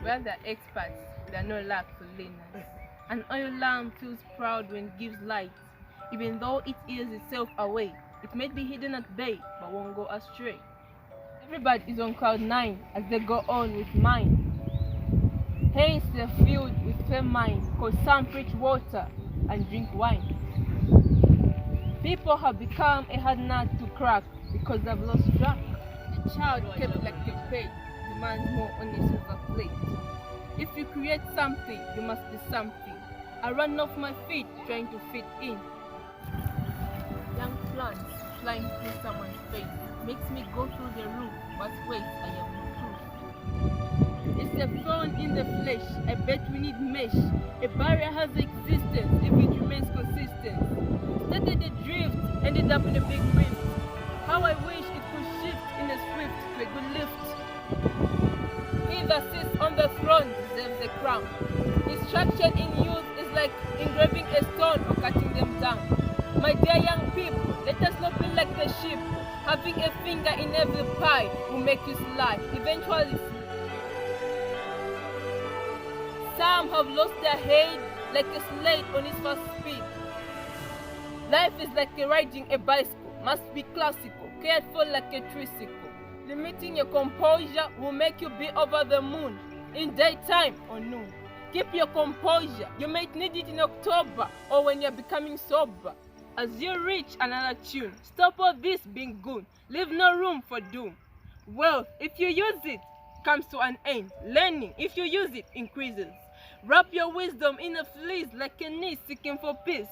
Well, they're experts, they're no lack for learners. An oil lamp feels proud when it gives light. Even though it ears itself away, it may be hidden at bay, but won't go astray. Everybody is on cloud nine as they go on with mine. Hence they're filled with famine, cause some preach water and drink wine. People have become a hard nut to crack because they've lost track. A child kept like a pet demands more on a silver plate. If you create something, you must be something. I run off my feet trying to fit in. Young plants flying through someone's face makes me go through the roof, but wait, I am proof. It's a thorn in the flesh, I bet we need mesh. A barrier has existence if it remains consistent. Started a drift, ended up in a big rift. How I wish it could shift in a swift to a good lift. He that sits on the throne deserves a crown. Instruction in youth is like engraving a stone or cutting them down. My dear young people, let us not be like the sheep. Having a finger in every pie will make you slide. Eventually, some have lost their head like a slate on its first speed. Life is like riding a bicycle, must be classical, cared for like a tricycle. Limiting your composure will make you be over the moon, in daytime or noon. Keep your composure, you might need it in October or when you're becoming sober. As you reach another tune, stop all this being good, leave no room for doom. Wealth, if you use it, comes to an end. Learning, if you use it, increases. Wrap your wisdom in a fleece like a niece seeking for peace.